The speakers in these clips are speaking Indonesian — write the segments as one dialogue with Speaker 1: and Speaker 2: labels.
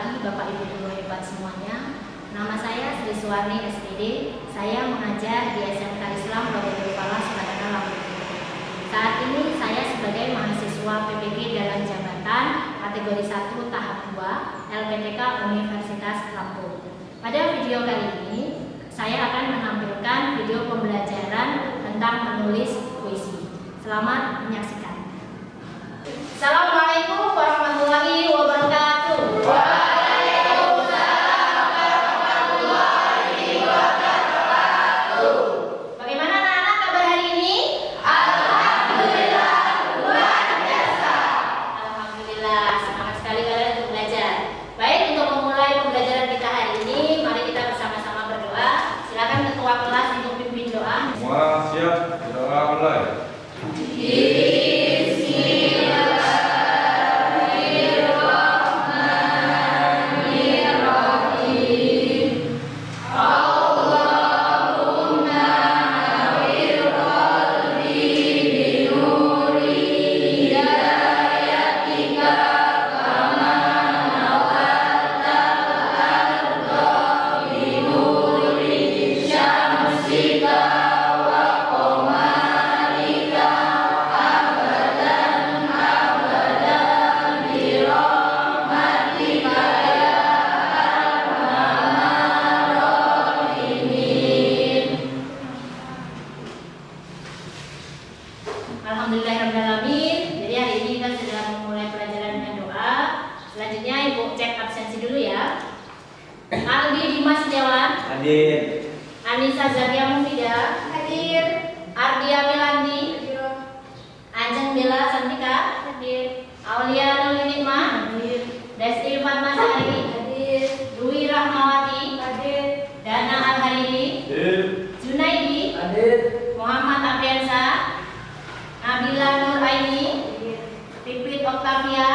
Speaker 1: pagi Bapak Ibu guru hebat semuanya. Nama saya Sri Suwarni SPD. Saya mengajar di SMK Islam Logodo Pala Sukadana Lampung. Saat ini saya sebagai mahasiswa PPG dalam jabatan kategori 1 tahap 2 LPTK Universitas Lampung. Pada video kali ini saya akan menampilkan video pembelajaran tentang menulis puisi. Selamat menyaksikan. Assalamualaikum warahmatullahi wabarakatuh.
Speaker 2: Waalaikumsalam warahmatullahi wabarakatuh.
Speaker 1: Bagaimana anak-anak kabar hari ini?
Speaker 2: Alhamdulillah luar biasa.
Speaker 1: Alhamdulillah, semangat sekali kalian untuk belajar. Baik, untuk memulai pembelajaran kita hari ini, mari kita bersama-sama berdoa. Silakan ketua kelas untuk pimpin doa.
Speaker 3: Semua siap, doa mulai.
Speaker 1: Alhamdulillahirrahmanirrahim. Jadi hari ini kita sudah memulai pelajaran dengan doa. Selanjutnya Ibu cek absensi dulu ya. Aldi Dimas Setiawan
Speaker 3: Hadir.
Speaker 1: Anissa Zakia Mufidah hadir. Ardia Milandi hadir. Anjeng Bella Santika hadir. Aulia Nulinitma hadir. Desti Fatmasari hadir. Dwi Rahmawati hadir. Dana Al-Hariri
Speaker 3: Hadir.
Speaker 1: Junaidi
Speaker 3: Hadir.
Speaker 1: Muhammad Apriansa, Nabila Nur Aini, Pipit Octavia,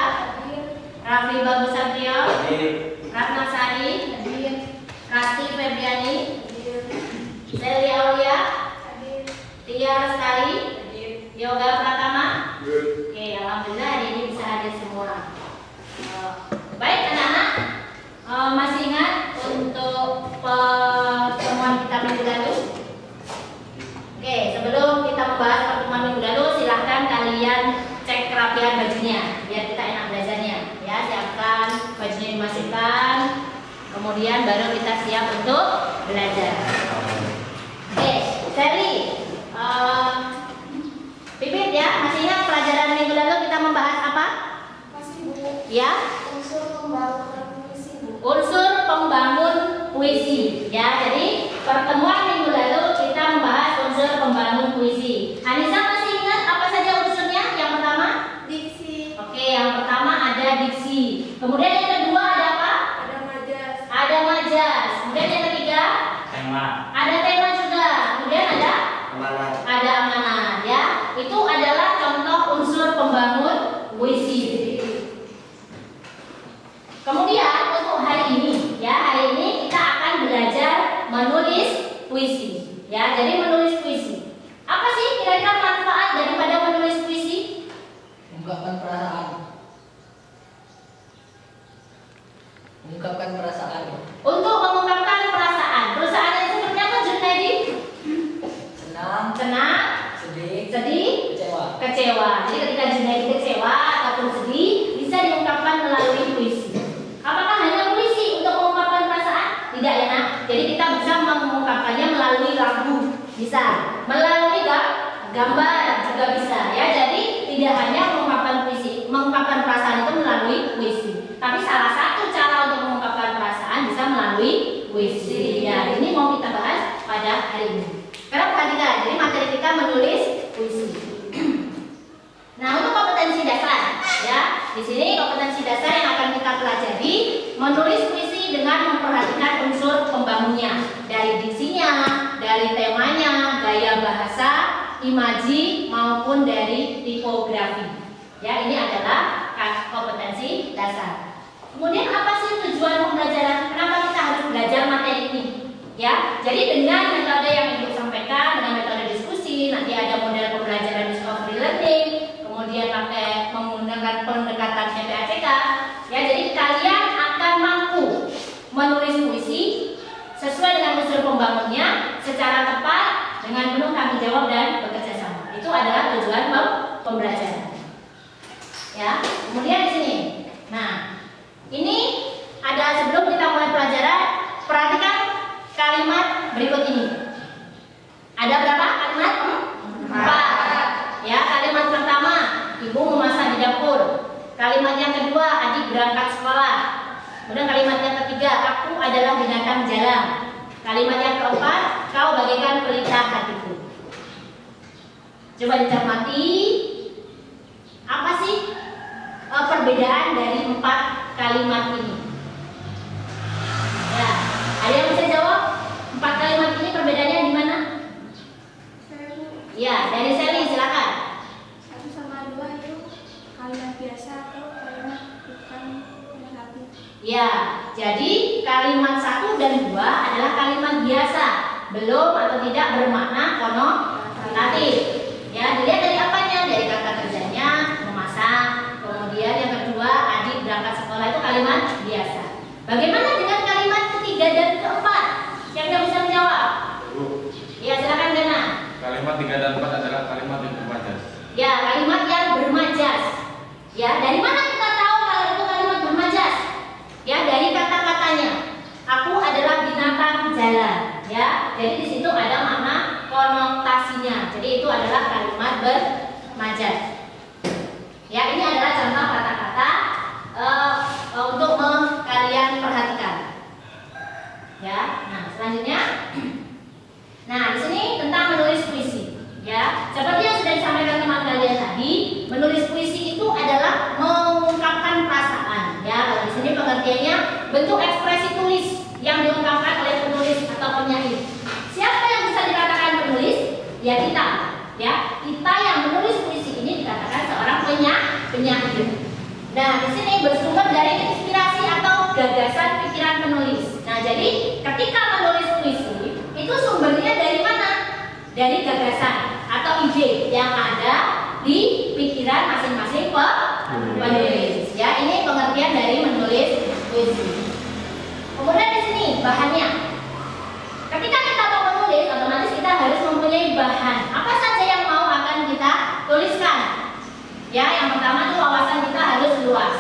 Speaker 1: Raffi Bagus Satrio,
Speaker 3: Hadir.
Speaker 1: Ratna Sari, Rasti Febriani, Celia Aulia, Tia Lestari, Yoga Pratama. Oke, alhamdulillah hari ini bisa hadir semua. Baik anak-anak, masih ingat untuk pertemuan kita minggu lalu? Oke, sebelum kita membahas pertemuan minggu lalu, silahkan kalian cek kerapian bajunya biar kita enak belajarnya. Ya, siapkan bajunya dimasukkan, kemudian baru kita siap untuk belajar. Oke, Sherly, Pipit ya, masih ingat pelajaran minggu lalu kita membahas apa?
Speaker 2: Masih Bu.
Speaker 1: Ya,
Speaker 2: Unsur pembangunan puisi Bu.
Speaker 1: unsur pembangun puisi. Ya, jadi pertemuan minggu lalu kita membahas unsur pembangun puisi. Anissa masih ingat apa saja unsurnya? Yang pertama?
Speaker 2: Diksi.
Speaker 1: Oke, yang pertama ada diksi. Kemudian yang kedua ada apa?
Speaker 2: Ada majas.
Speaker 1: Ada majas. Kemudian yang ketiga?
Speaker 3: Tema.
Speaker 1: Ada tema juga. Kemudian ada?
Speaker 3: Amanat.
Speaker 1: Ada amanat ya. Itu adalah contoh unsur pembangun puisi. Kemudian untuk hari ini ya, hari ini kita akan belajar menulis puisi. Ya, jadi menulis puisi. Apa sih kira-kira manfaat daripada menulis puisi?
Speaker 4: Mengungkapkan perasaan. Mengungkapkan perasaan.
Speaker 1: Untuk mengungkapkan perasaan. Perasaannya seperti apa, Junaidi?
Speaker 4: Senang,
Speaker 1: Senang,
Speaker 4: sedih,
Speaker 1: sedih,
Speaker 4: kecewa.
Speaker 1: kecewa. Jadi ketika Junaidi kecewa ataupun sedih bisa diungkapkan melalui puisi. Apakah hanya puisi untuk mengungkapkan perasaan? Tidak ya nak. Jadi kita bisa mengungkapkannya melalui lagu, bisa. Melalui gambar juga bisa ya. Jadi tidak hanya mengungkapkan puisi, mengungkapkan perasaan itu melalui puisi. Tapi salah satu cara untuk mengungkapkan perasaan bisa melalui puisi. Ya, ini mau kita bahas pada hari ini. Sekarang perhatikan, jadi materi kita menulis puisi. Nah, untuk kompetensi dasar, ya, di sini kompetensi dasar yang akan kita pelajari menulis puisi dengan memperhatikan unsur pembangunnya, dari diksinya, dari temanya, gaya bahasa, imaji maupun dari tipografi. Ya, ini adalah kompetensi dasar. Kemudian apa sih tujuan pembelajaran? Kenapa kita harus belajar materi ini? Ya, jadi dengan metode yang Ibu sampaikan, dengan metode diskusi, nanti ada model pembelajaran discovery learning, kemudian pakai menggunakan pendekatan MPACK. Ya, jadi kalian akan mampu unsur pembangunnya secara tepat dengan penuh tanggung jawab dan bekerja sama. Itu adalah tujuan pembelajaran. Ya, kemudian di sini. Nah, ini ada sebelum kita mulai pelajaran, perhatikan kalimat berikut ini. Ada berapa kalimat? 4. Ya, kalimat pertama, ibu memasak di dapur. Kalimat yang kedua, adik berangkat sekolah. Kemudian kalimat yang ketiga, aku adalah binatang jalan. Kalimat yang keempat, kau bagaikan pelita hatiku. Coba dicermati, apa sih perbedaan dari 4 kalimat ini? Ya, ada yang bisa jawab? 4 kalimat ini perbedaannya di mana? Ya, dari Sally silakan.
Speaker 2: 1 sama 2 itu kalimat biasa atau kalimat bukan hati.
Speaker 1: Ya, jadi kalimat 1 dan 2 adalah kalimat biasa, belum atau tidak bermakna konotatif. Ya, dilihat dari apanya? Dari kata kerjanya, memasak. Kemudian yang kedua, adik berangkat sekolah, itu kalimat biasa. Bagaimana dengan kalimat ketiga dan keempat? Siapa yang bisa menjawab? Ya, silakan Gana.
Speaker 3: Kalimat 3 dan 4 adalah kalimat yang bermajas.
Speaker 1: Ya, kalimat yang bermajas. Ya, dari mana kita tahu kalau itu kalimat bermajas? Ya, dari kata-katanya. Aku adalah binatang jalan. Ya, jadi di situ ada makna konotasinya. Jadi itu adalah kalimat bermajas. Ya, ini adalah contoh kata-kata untuk kalian perhatikan. Ya, nah selanjutnya. Nah, di sini tentang menulis puisi. Ya, seperti yang sudah disampaikan teman kalian tadi, menulis puisi itu adalah mengungkapkan perasaan. Ya, kalau di sini pengertiannya bentuk ekspresi tulis yang diungkapkan oleh penulis atau penyair. Siapa yang bisa dikatakan penulis? Ya kita. Ya, kita yang menulis puisi ini dikatakan seorang penyair. Nah, di sini bersumber dari inspirasi atau gagasan pikiran penulis. Nah, jadi ketika menulis puisi itu sumbernya dari mana? Dari gagasan atau ide yang ada di pikiran masing-masing penulis. Ya, ini pengertian dari menulis puisi. Kemudian di sini bahannya. Ketika kita mau menulis, otomatis kita harus mempunyai bahan. Apa saja yang mau akan kita tuliskan? Ya, yang pertama itu wawasan kita harus luas.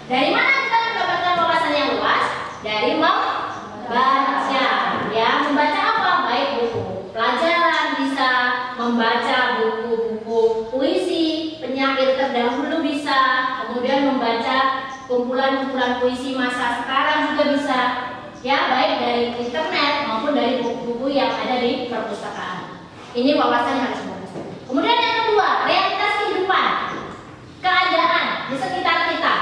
Speaker 1: Dari mana kita mendapatkan wawasan yang luas? Dari membaca. Ya, membaca apa? Baik buku pelajaran bisa, membaca buku-buku puisi penyair terdahulu bisa, kemudian membaca kumpulan-kumpulan puisi masa sekarang juga bisa. Ya, baik dari internet maupun dari buku-buku yang ada di perpustakaan. Ini wawasan yang harus bagus. Kemudian yang kedua, realitas kehidupan, keadaan di sekitar kita.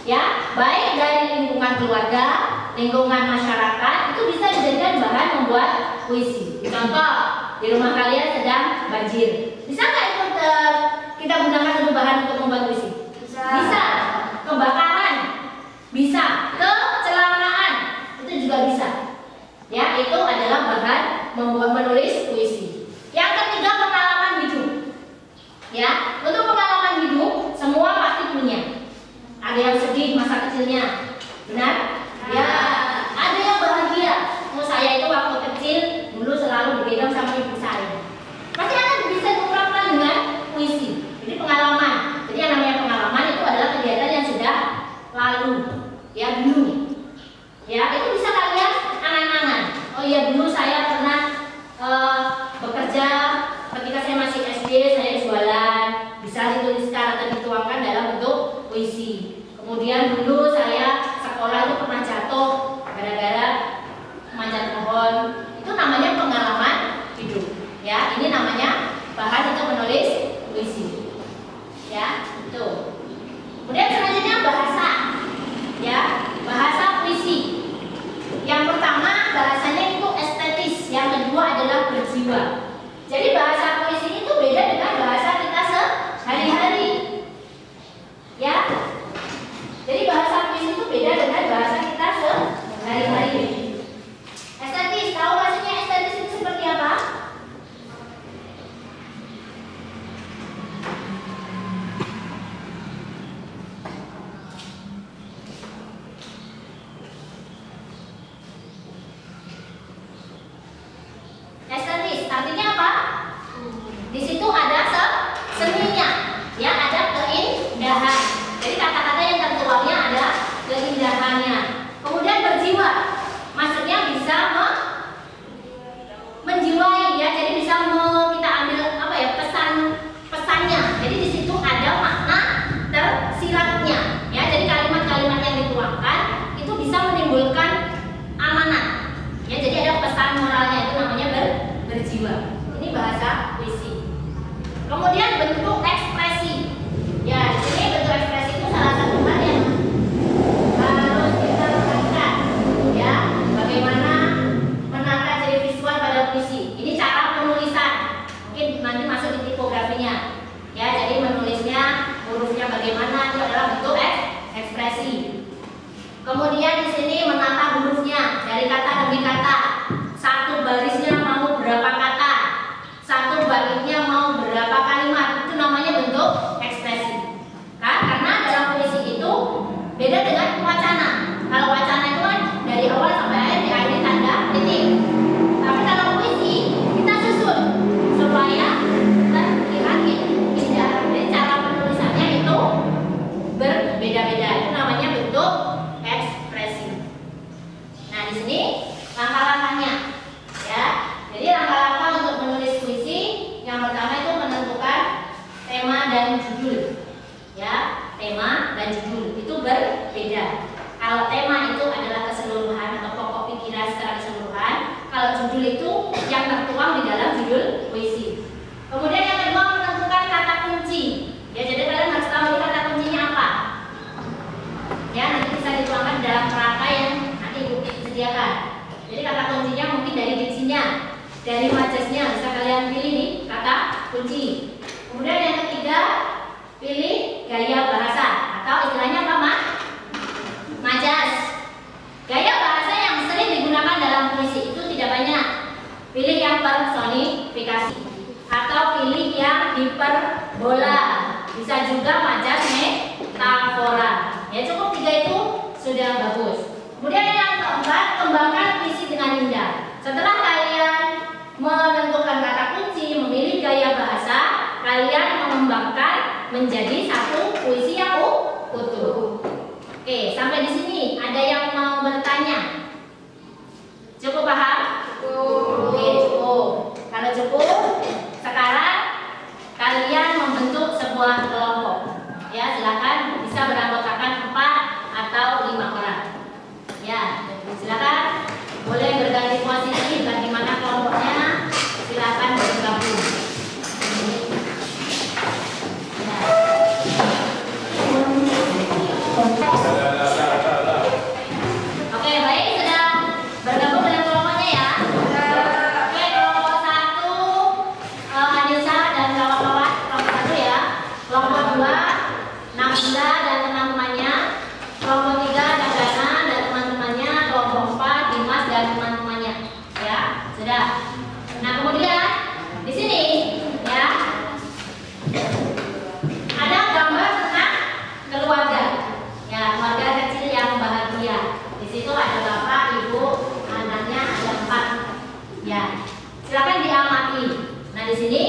Speaker 1: Ya, baik dari lingkungan keluarga, lingkungan masyarakat, itu bisa dijadikan bahan membuat puisi. Contoh, di rumah kalian sedang banjir. Bisa nggak itu kita gunakan untuk bahan untuk membuat puisi? Bisa. Kebakaran, bisa. Kecelakaan, itu juga bisa. Ya, itu adalah bahan membuat menulis puisi. Yang ketiga, pengalaman hidup. Ya, untuk pengalaman hidup semua pasti punya. Ada yang sedih masa kecilnya, benar? Ya, ada yang bahagia. Oh, saya itu waktu kecil dulu selalu digendong sama ibu saya. Pasti akan bisa diungkapkan dengan puisi. Jadi pengalaman. Jadi yang namanya pengalaman itu adalah kegiatan yang sudah lalu, ya dulu. Ya, itu bisa kalian angan-angan. Oh iya, dulu saya pernah bekerja ketika saya masih SD, saya jualan. Bisa dituliskan atau dituangkan dalam bentuk puisi. Kemudian dulu saya sekolah itu pernah jatuh gara-gara manjat pohon. Itu namanya pengalaman hidup. Ya, ini namanya bahan untuk menulis puisi. Ya, itu. Kemudian selanjutnya bahasa. Ya, bahasa puisi. Yang pertama bahasanya itu estetis, yang kedua adalah berjiwa. Jadi bahasa puisi itu beda dengan bahasa kita sehari-hari. Ya. Jadi menimbulkan amanat. Ya, jadi ada pesan moralnya, itu namanya berjiwa. Ini bahasa puisi. Kemudian bentuk ekspresi. Ya, di sini bentuk ekspresi itu salah satu hal yang harus kita perhatikan. Ya, bagaimana menata ciri visual pada puisi. Ini cara penulisan. Mungkin nanti masuk di tipografinya. Ya, jadi menulisnya, hurufnya bagaimana, itu adalah bentuk ekspresi. Kemudian di sini menata hurufnya dari kata demi kata. Satu barisnya mau berapa kata, satu baitnya mau berapa kalimat, itu namanya bentuk ekspresi. Kan? Karena dalam puisi itu beda dengan wacana. Kalau wacana itu kan dari awal sampai akhir diakhiri tanda titik. Tapi kalau puisi kita susun supaya terlihat indah. Jadi cara penulisannya itu berbeda-beda. Itu namanya bentuk ekspresi. Nah, di sini langkah-langkahnya, ya. Jadi langkah-langkah untuk menulis puisi, yang pertama itu menentukan tema dan judul, ya. Tema dan judul itu berbeda. Kalau tema itu adalah keseluruhan atau pokok pikiran secara keseluruhan, kalau judul itu yang tertuang di dalam judul puisi. Kemudian yang kedua menentukan kata kunci. Ya, jadi kalian harus tahu kata kuncinya apa. Ya, nanti bisa dituangkan dalam kerangka yang nanti Ibu sediakan. Jadi kata kuncinya mungkin dari diksinya, dari majasnya, bisa kalian pilih nih kata kunci. Kemudian yang ketiga, pilih gaya bahasa atau istilahnya apa, Mak? Majas. Gaya bahasa yang sering digunakan dalam puisi itu tidak banyak. Pilih yang personifikasi atau pilih yang hiperbola. Bisa juga majas metafora. Ya, cukup 3 itu sudah bagus. Kemudian yang keempat, kembangkan puisi dengan indah. Setelah kalian menentukan kata kunci, memilih gaya bahasa, kalian mengembangkan menjadi satu puisi yang utuh. Oke, sampai di sini ada yang mau bertanya? Cukup paham? Cukup. Oke, cukup. Kalau cukup, sekarang kalian membentuk sebuah kelompok. Ya, silakan bisa beranggotakan 4 atau 5 orang. Ya, silakan boleh berganti posisi bagaimana kelompoknya. Silakan bergabung. Oke, baik, sudah bergabung dengan kelompoknya ya. Oke, kelompok 1 Anissa dan kawan-kawan, kelompok 1 ya. Kelompok 2 Nabila dan teman-temannya. Kelompok 3 Dagana dan teman-temannya. Kelompok 4 Dimas dan teman-temannya. Ya, sudah. Nah, kemudian di sini ya ada gambar tentang keluarga. Ya, keluarga kecil yang bahagia. Di situ ada bapak, ibu, anaknya ada 4. Ya, silakan diamati. Nah, di sini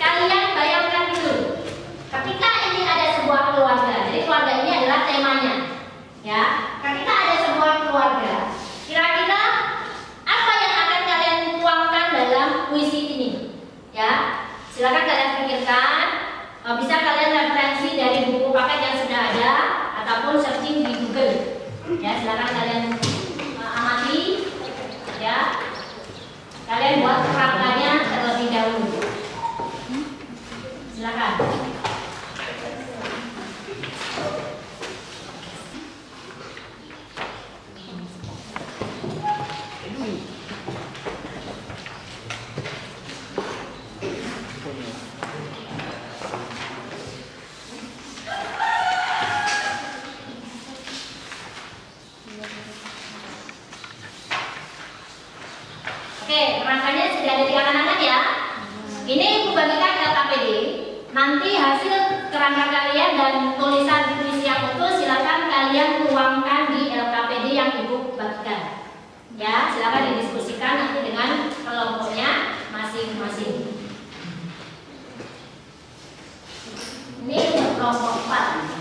Speaker 1: kalian bayangkan dulu. Ketika ini ada sebuah keluarga, jadi keluarga ini adalah temanya. Ya, ketika ada sebuah keluarga, kira-kira apa yang akan kalian tuangkan dalam puisi ini? Ya, silakan kalian pikirkan. Bisa kalian referensi dari buku paket yang sudah ada ataupun searching di Google. Ya, silakan kalian amati. Ya, kalian buat kerangkanya terlebih dahulu. Silakan. Oke, kerangkanya sudah ada di kanan-kanan ya. Ini Ibu bagikan LKPD. Nanti hasil kerangka kalian dan tulisan puisi yang utuh silakan kalian tuangkan di LKPD yang Ibu bagikan. Ya, silakan didiskusikan nanti dengan kelompoknya masing-masing. Ini untuk kelompok 4.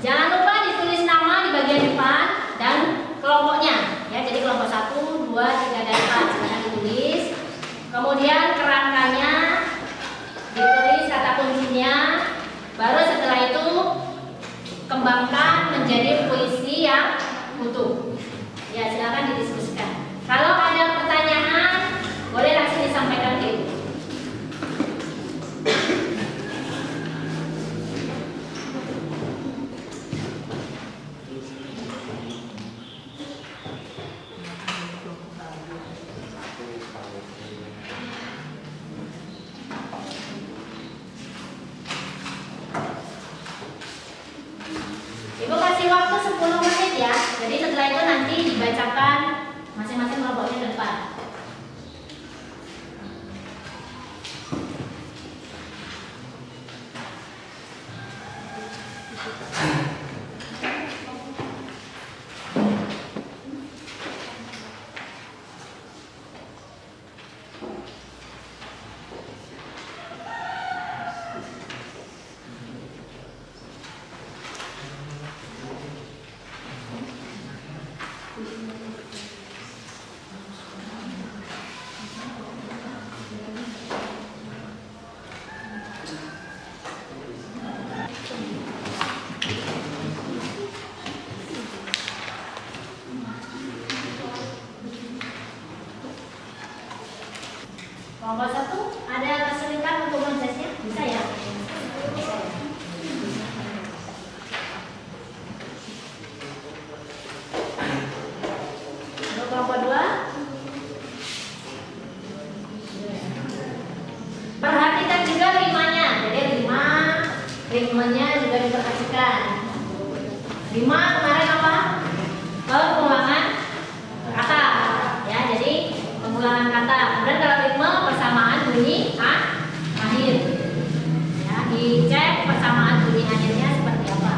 Speaker 1: Jangan lupa ditulis nama di bagian depan dan kelompoknya. Ya, jadi kelompok 1, 2, 3, dan 4 silahkan ditulis. Kemudian kerangkanya ditulis kata kuncinya. Baru setelah itu kembangkan menjadi puisi yang utuh. Ya, silakan didiskusikan. Kalau ada pertanyaan, boleh langsung disampaikan ke Ibu. Ibu kasih waktu 10 menit ya. Jadi setelah itu nanti dibacakan masing-masing kelompoknya ke depan. Kelompok 1 ada kesulitan untuk menjelasnya? Bisa ya? Bisa ya? Untuk kelompok 2 perhatikan juga rimanya. Jadi rimanya juga diperhatikan. Rima kemarin apa? Pengulangan kata. Ya, jadi pengulangan kata. Kemudian kalau ritme persamaan bunyi akhir. Ya, dicek persamaan bunyi akhirnya seperti apa.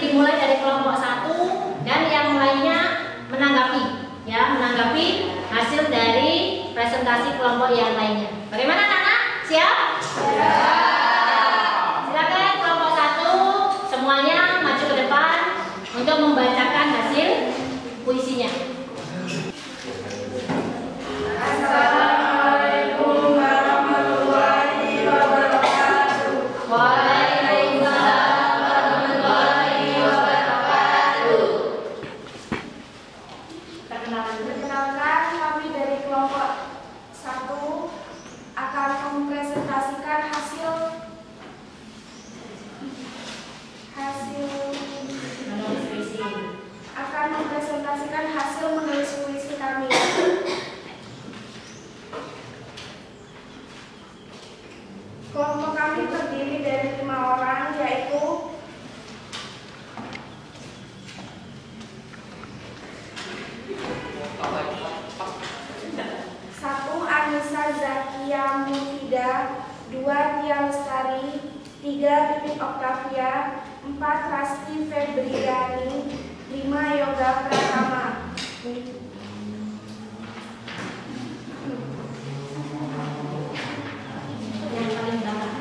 Speaker 1: dimulai dari kelompok 1 dan yang lainnya menanggapi, ya, menanggapi hasil dari presentasi kelompok yang lainnya. Bagaimana anak-anak? Siap? Ya. Silakan kelompok 1 semuanya maju ke depan untuk membacakan hasil puisinya.
Speaker 2: Assalamualaikum warahmatullahi wabarakatuh.
Speaker 1: Waalaikumsalam warahmatullahi wabarakatuh.
Speaker 2: Perkenalkan, kami dari kelompok 1 akan mempresentasikan hasil menulis puisi kami. Kelompok kami terdiri dari 5 orang, yaitu satu Anissa Zakia Mufida, 2 Tia Lestari, 3 Pipit Octavia, 4 Rasti Febriani, 5 Yoga Pratama.
Speaker 1: Yang paling belakang.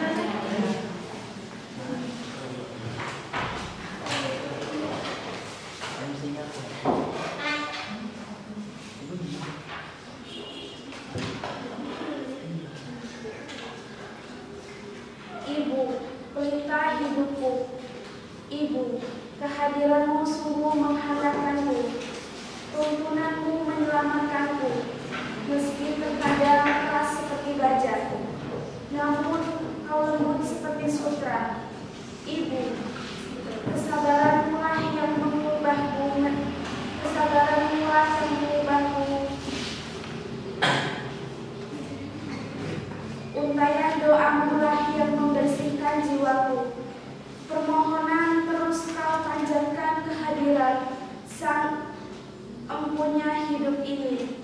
Speaker 2: Ibu, pelita hidupku. Ibu, kehadiranmu sungguh menghangatkanku. Tuntunanmu menyelamatkanku. Meski terkadang keras seperti baja, namun kau lembut seperti sutra. Ibu, kesabaranmu lah yang mengubahku. Kesabaranmu lah yang mengubahku. Untayan doamu lah yang membersihkan jiwaku. Permohonan terus kau panjatkan kehadiran Sang Empunya hidup ini.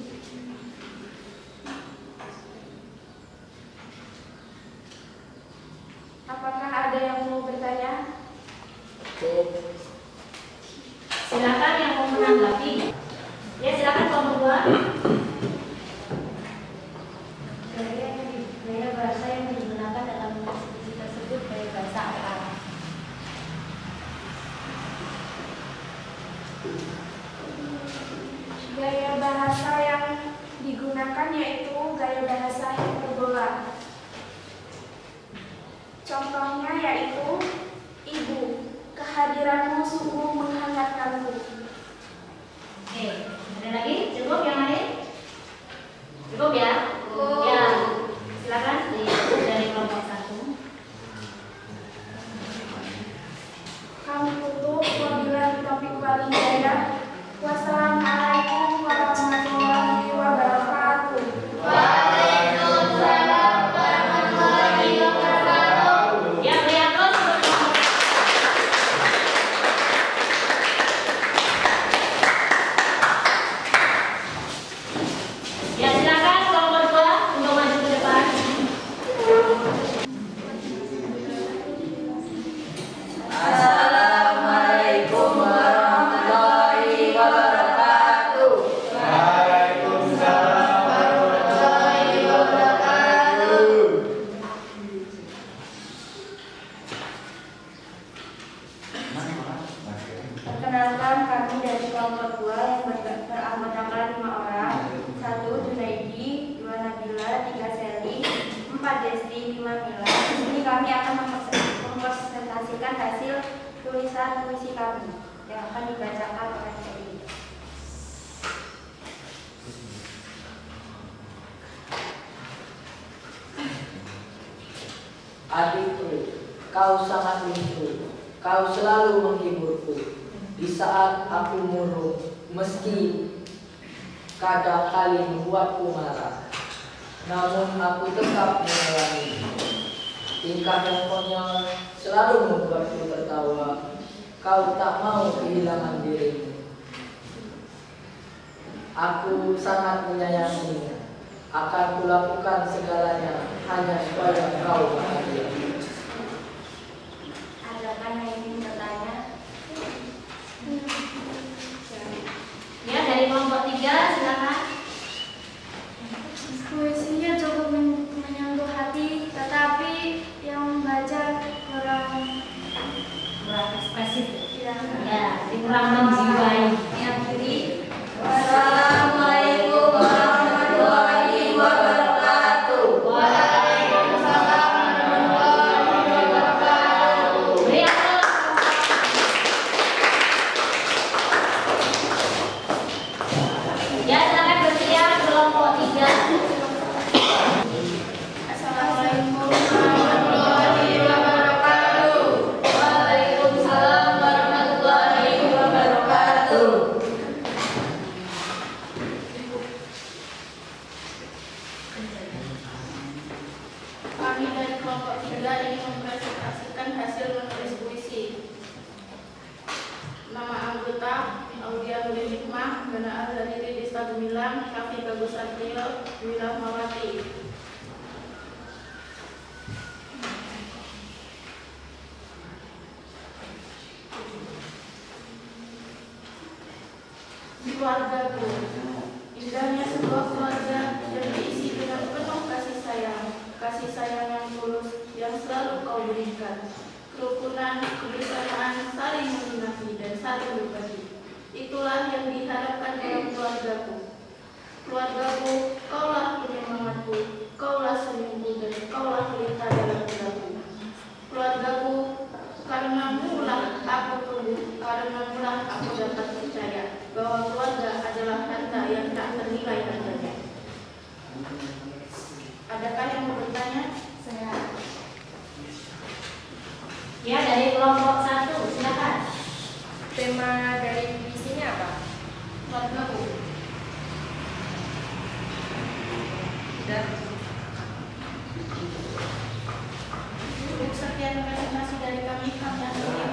Speaker 2: Apakah ada yang mau bertanya?
Speaker 1: Silakan yang mau menanggapi. Ya, silakan kelompok 2. Gaya bahasa yang digunakan dalam puisi tersebut gaya bahasa apa?
Speaker 2: Gaya bahasa yang digunakan yaitu gaya bahasa hiperbola. Contohnya yaitu, Ibu, kehadiranmu sungguh menghangatkanku.
Speaker 1: Oke, ada lagi? Cukup yang lain? Cukup ya? Ya, silakan dari kelompok 1.
Speaker 2: Kami tutup wabillahi taufiq wal hidayah. Wassalamualaikum warahmatullahi wabarakatuh.
Speaker 1: Waalaikumsalam warahmatullahi wabarakatuh. Ya, lihat terus. Ya, silakan kelompok 2 untuk maju ke depan.
Speaker 4: Assalamualaikum warahmatullahi wabarakatuh.
Speaker 3: Waalaikumsalam warahmatullahi wabarakatuh.
Speaker 2: Perkenalkan, kami dari kelompok 2 yang beranggotakan 5 orang. 1 Junaidi, 2 Nabila, 3 Seli, 4 Desti, 5 Mila. Di sini kami akan mempresentasikan hasil tulisan puisi kami yang akan dibacakan oleh Seli.
Speaker 4: Adikku, kau sangat lucu. Kau selalu menghiburku di saat aku murung, meski kadang kali membuatku marah. Namun aku tetap mengalami tingkah yang konyol selalu membuatku tertawa. Kau tak mau kehilangan dirimu. Aku sangat menyayangimu. Akan kulakukan segalanya hanya supaya kau bahagia.
Speaker 2: Adakah yang ingin bertanya? Puisinya cukup menyentuh hati, tetapi yang membaca kurang
Speaker 1: ekspresif.
Speaker 2: ya,
Speaker 1: Kurang menjiwai.
Speaker 2: yang jadi
Speaker 3: Assalamualaikum warahmatullahi wabarakatuh.
Speaker 1: Waalaikumsalam warahmatullahi wabarakatuh. Beri aplaus. Ya, silakan bersiap kelompok 3.
Speaker 2: Assalamualaikum warahmatullahi wabarakatuh.
Speaker 3: Waalaikumsalam warahmatullahi wabarakatuh.
Speaker 2: Kami dari kelompok 3 ingin mempresentasikan hasil menulis puisi. Nama anggota Aulia Nurul Hikmah, Gana Azhari Ridista Gemilang, Kafi Bagus Artio, Wila Mawati. Keluargaku, indahnya sebuah keluarga yang diisi dengan penuh kasih sayang yang tulus yang selalu kau berikan, kerukunan, kebersamaan, saling mengasihi dan saling berbagi. Itulah yang diharapkan dalam keluargaku. Keluargaku, kaulah penyemangatku, kaulah senyumku dan kaulah pelita dalam gelapku. Keluargaku, karenamu lah aku tumbuh, karenamu lah aku dapat percaya bahwa keluarga adalah harta yang tak ternilai harganya. Adakah yang mau bertanya? Saya.
Speaker 1: Ya, dari kelompok 1, silakan.
Speaker 2: Tema dari puisinya apa? Keluargaku. Dan cukup sekian presentasi dari kami.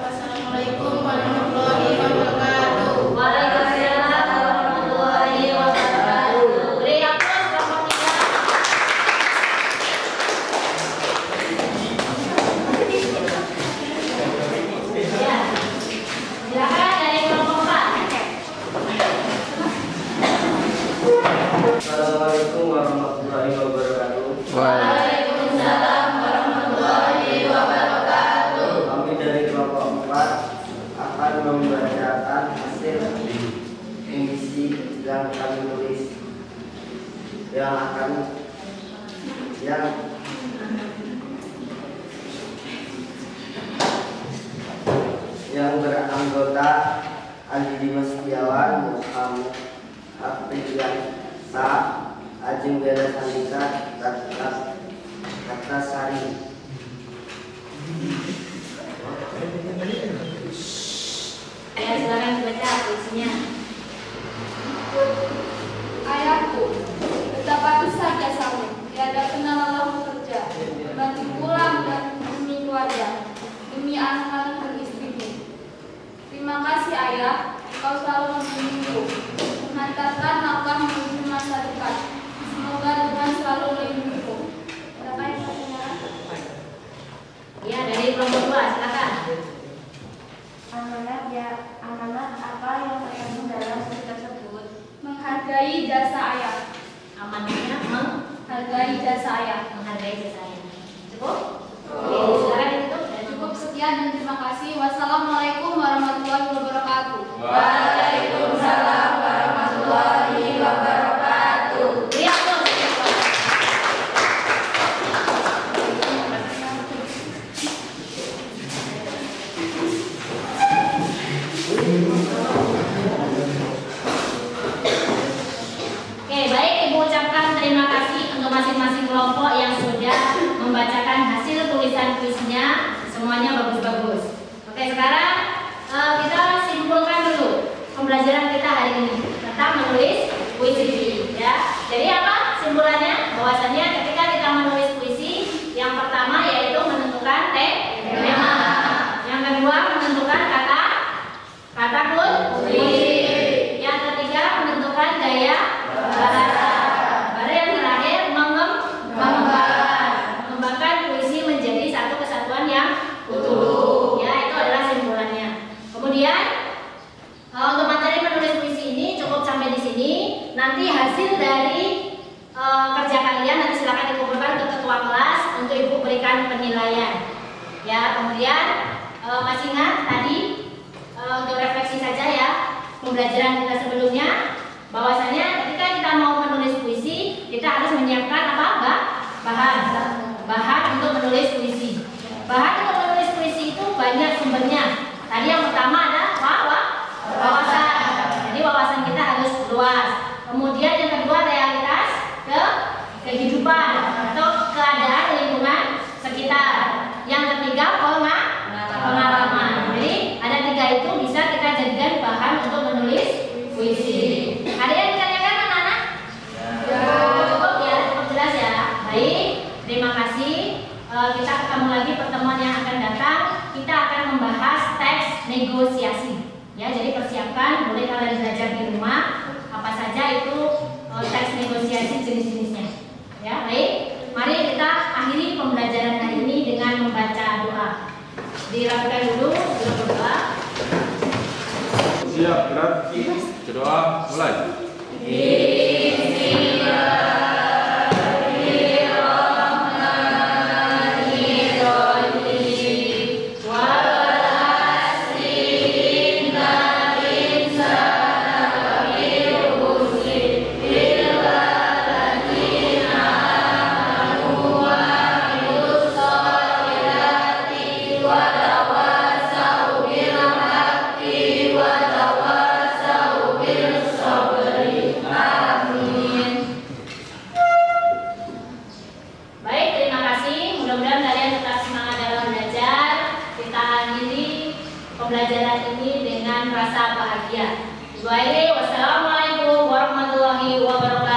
Speaker 2: Wassalamualaikum warahmatullahi wabarakatuh.
Speaker 1: Waalaikumsalam warahmatullahi wabarakatuh. Beri aplaus kelompok 3. Ya, silakan dari kelompok 4.
Speaker 5: Assalamualaikum warahmatullahi wabarakatuh.
Speaker 1: Waalaikumsalam warahmatullahi wabarakatuh.
Speaker 5: Kami dari kelompok 4 akan membacakan hasil puisi yang kami tulis yang beranggota Andi Dimas Setiawan, Muhammad Afriyansa, Ajeng Bela Sandika, Kata Sari.
Speaker 1: Ya, silakan dibaca puisinya.
Speaker 2: Ayahku, betapa besar jasamu, tiada kenal lelah bekerja, bantu pulang dan demi keluarga, demi anak-anak dan istrimu. Terima kasih ayah, engkau selalu membimbingku, menghantarkan langkah menuju masa depan. Semoga Tuhan selalu melindungiku. Berapa yang satunya?
Speaker 1: Ya, dari kelompok 2, silakan.
Speaker 2: Amanat apa yang terkandung dalam surat tersebut? Menghargai jasa ayah.
Speaker 1: Amanatnya
Speaker 2: Menghargai jasa ayah.
Speaker 1: menghargai jasa ayah. Cukup? Oke, silakan ditutup.
Speaker 2: Cukup sekian dan terima kasih. Wassalamualaikum warahmatullahi wabarakatuh.
Speaker 3: Waalaikumsalam warahmatullahi wabarakatuh.
Speaker 1: Beri aplaus. Oke, baik, Ibu ucapkan terima kasih untuk masing-masing kelompok yang sudah membacakan hasil tulisan puisinya. Semuanya bagus-bagus. Oke, sekarang kita simpulkan dulu pembelajaran kita hari ini tentang menulis puisi. Ya, jadi apa simpulannya? Bahwasannya ketika kita menulis puisi, yang pertama yaitu menentukan tema, yang kedua menentukan kata kunci, yang ketiga menentukan gaya bahasa, baru yang terakhir mengembangkan puisi menjadi satu kesatuan yang utuh. Ya, itu adalah simpulannya. Kemudian untuk materi menulis puisi ini cukup sampai di sini. Nanti hasil dari kerja kalian nanti silakan dikumpulkan ke ketua kelas untuk ibu berikan penilaian. Ya, kemudian masih ingat tadi untuk refleksi saja ya pembelajaran kita sebelumnya, bahwasanya ketika kita mau menulis puisi kita harus menyiapkan apa, bahan untuk menulis puisi. Bahan untuk menulis puisi itu banyak sumbernya. Tadi yang pertama ada wawasan. Jadi wawasan kita harus luas. Kemudian yang kedua realitas kehidupan atau keadaan lingkungan sekitar. Yang ketiga pengalaman. Jadi ada 3 itu bisa kita jadikan bahan untuk menulis puisi. Ada yang ditanyakan anak-anak? Cukup ya, cukup jelas ya. Baik, terima kasih. Kita ketemu lagi pertemuan yang akan datang. Kita akan membahas teks negosiasi. Ya, jadi persiapkan, boleh kalian belajar di rumah apa saja itu teks negosiasi jenis-jenisnya. Ya, baik. Mari kita akhiri pembelajaran hari ini dengan membaca doa. Dirapikan dulu, berdoa.
Speaker 6: Siap, gerak. Doa mulai.
Speaker 1: Pembelajaran ini dengan rasa bahagia. Wassalamualaikum warahmatullahi wabarakatuh.